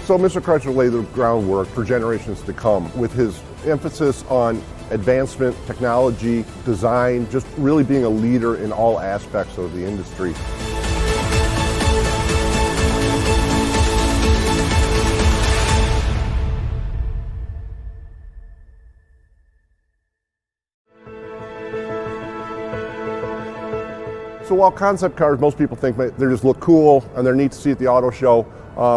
So Mr. Chrysler laid the groundwork for generations to come with his emphasis on advancement, technology, design, just really being a leader in all aspects of the industry. So while concept cars, most people think they just look cool and they're neat to see at the auto show,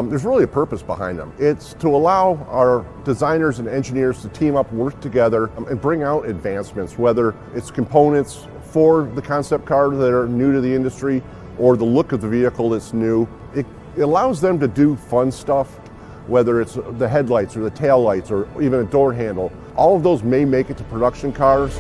there's really a purpose behind them. It's to allow our designers and engineers to team up, work together, and bring out advancements, whether it's components for the concept car that are new to the industry or the look of the vehicle that's new. It allows them to do fun stuff, whether it's the headlights or the tail lights or even a door handle. All of those may make it to production cars.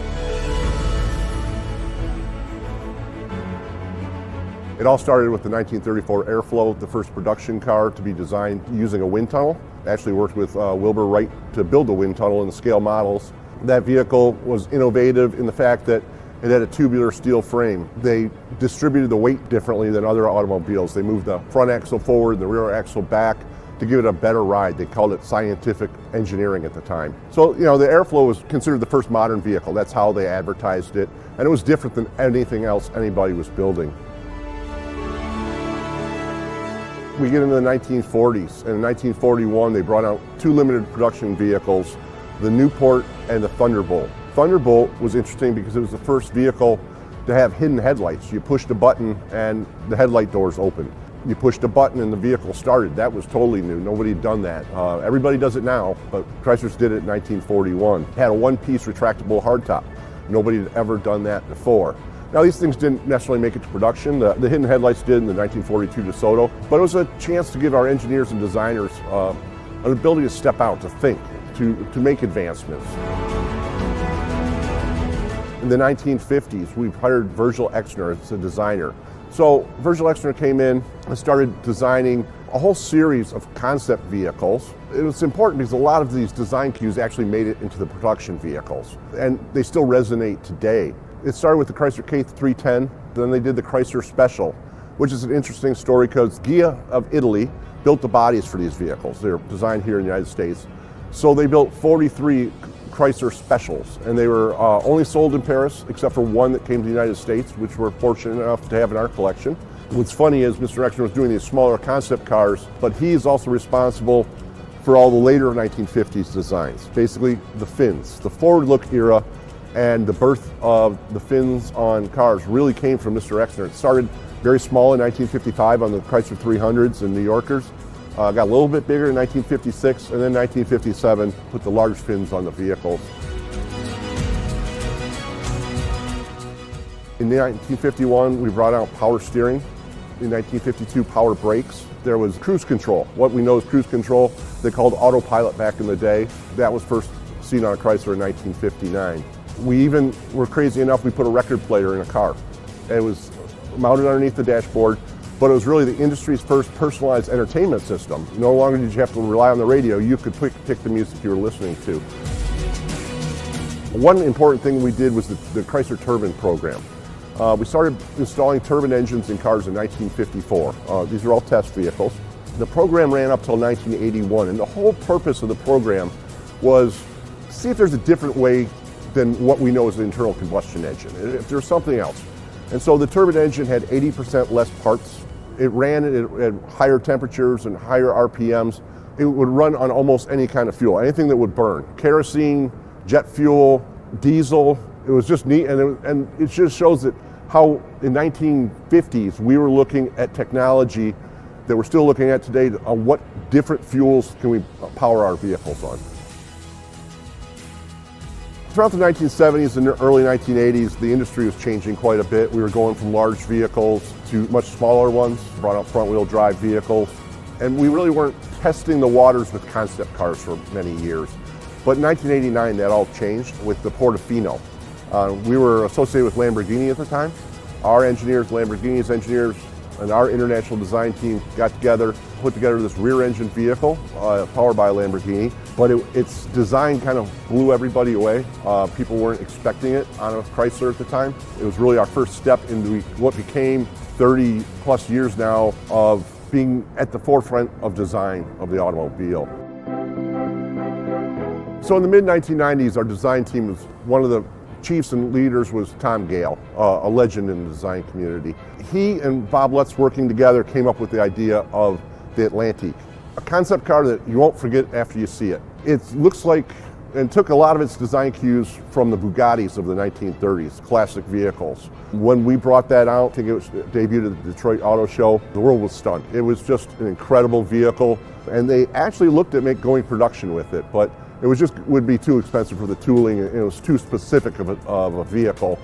It all started with the 1934 Airflow, the first production car to be designed using a wind tunnel. I actually worked with Wilbur Wright to build the wind tunnel in the scale models. That vehicle was innovative in the fact that it had a tubular steel frame. They distributed the weight differently than other automobiles. They moved the front axle forward and the rear axle back to give it a better ride. They called it scientific engineering at the time. So, the Airflow was considered the first modern vehicle. That's how they advertised it. And it was different than anything else anybody was building. We get into the 1940s, and in 1941 they brought out two limited production vehicles, the Newport and the Thunderbolt. Thunderbolt was interesting because it was the first vehicle to have hidden headlights. You pushed a button and the headlight doors opened. You pushed a button and the vehicle started. That was totally new. Nobody had done that. Everybody does it now, but Chrysler's did it in 1941. It had a one-piece retractable hardtop. Nobody had ever done that before. Now, these things didn't necessarily make it to production. The hidden headlights did in the 1942 DeSoto, but it was a chance to give our engineers and designers an ability to step out, to think, to make advancements. In the 1950s, we hired Virgil Exner as a designer. So Virgil Exner came in and started designing a whole series of concept vehicles. It was important because a lot of these design cues actually made it into the production vehicles, and they still resonate today. It started with the Chrysler K310, then they did the Chrysler Special, which is an interesting story because Ghia of Italy built the bodies for these vehicles. They're designed here in the United States. So they built 43 Chrysler Specials, and they were only sold in Paris, except for one that came to the United States, which we're fortunate enough to have in our collection. What's funny is Mr. Exner was doing these smaller concept cars, but he's also responsible for all the later 1950s designs, basically the fins, the forward look era. And the birth of the fins on cars really came from Mr. Exner. It started very small in 1955 on the Chrysler 300s and New Yorkers. Got a little bit bigger in 1956, and then 1957 put the large fins on the vehicles. In 1951, we brought out power steering. In 1952, power brakes. There was cruise control. What we know is cruise control. They called autopilot back in the day. That was first seen on a Chrysler in 1959. We even were crazy enough, we put a record player in a car. It was mounted underneath the dashboard, but it was really the industry's first personalized entertainment system. No longer did you have to rely on the radio, you could pick the music you were listening to. One important thing we did was the Chrysler turbine program. We started installing turbine engines in cars in 1954. These are all test vehicles. The program ran up till 1981, and the whole purpose of the program was to see if there's a different way than what we know as the internal combustion engine, if there's something else. And so the turbine engine had 80% less parts. It ran at higher temperatures and higher RPMs. It would run on almost any kind of fuel, anything that would burn. Kerosene, jet fuel, diesel. It was just neat, and it just shows that how in 1950s we were looking at technology that we're still looking at today on what different fuels can we power our vehicles on. Throughout the 1970s and the early 1980s, the industry was changing quite a bit. We were going from large vehicles to much smaller ones, brought out front-wheel drive vehicles, and we really weren't testing the waters with concept cars for many years. But in 1989, that all changed with the Portofino. We were associated with Lamborghini at the time. Our engineers, Lamborghini's engineers, and our international design team got together, put together this rear-engine vehicle powered by a Lamborghini, but its design kind of blew everybody away. People weren't expecting it on a Chrysler at the time. It was really our first step into what became 30 plus years now of being at the forefront of design of the automobile. So in the mid-1990s, our design team was, one of the chiefs and leaders was Tom Gale, a legend in the design community. He and Bob Lutz working together came up with the idea of the Atlantique, a concept car that you won't forget after you see it. It looks like, and took a lot of its design cues from the Bugattis of the 1930s, classic vehicles. When we brought that out, I think it was debuted at the Detroit Auto Show, the world was stunned. It was just an incredible vehicle, and they actually looked at going production with it, but it was just would be too expensive for the tooling, and it was too specific of a vehicle.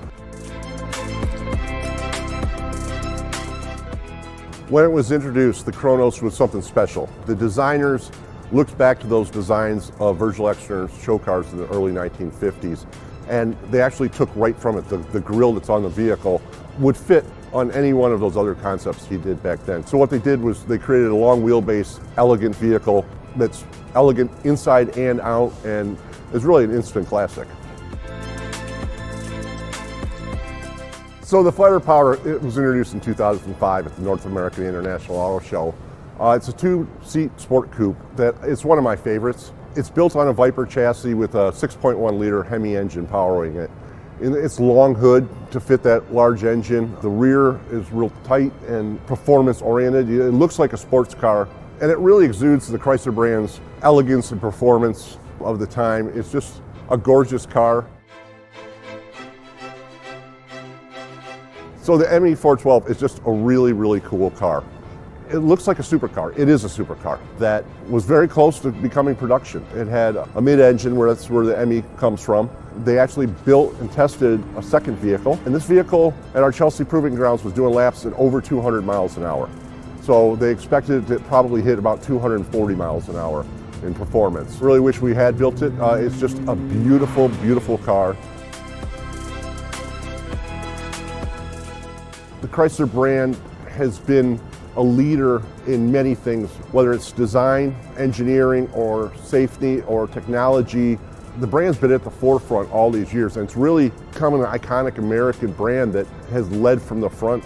When it was introduced, the Kronos was something special. The designers looked back to those designs of Virgil Exner's show cars in the early 1950s, and they actually took right from it. The grille that's on the vehicle would fit on any one of those other concepts he did back then. So what they did was they created a long wheelbase, elegant vehicle that's elegant inside and out, and is really an instant classic. So the Fighter Power, it was introduced in 2005 at the North American International Auto Show. It's a two-seat sport coupe that it's one of my favorites. It's built on a Viper chassis with a 6.1 liter Hemi engine powering it. It's long hood to fit that large engine. The rear is real tight and performance oriented. It looks like a sports car, and it really exudes the Chrysler brand's elegance and performance of the time. It's just a gorgeous car. So the ME412 is just a really, really cool car. It looks like a supercar. It is a supercar that was very close to becoming production. It had a mid-engine, where that's where the ME comes from. They actually built and tested a second vehicle, and this vehicle at our Chelsea Proving Grounds was doing laps at over 200 miles an hour. So they expected it to probably hit about 240 miles an hour in performance. Really wish we had built it. It's just a beautiful, beautiful car. The Chrysler brand has been a leader in many things, whether it's design, engineering, or safety, or technology. The brand's been at the forefront all these years, and it's really become an iconic American brand that has led from the front.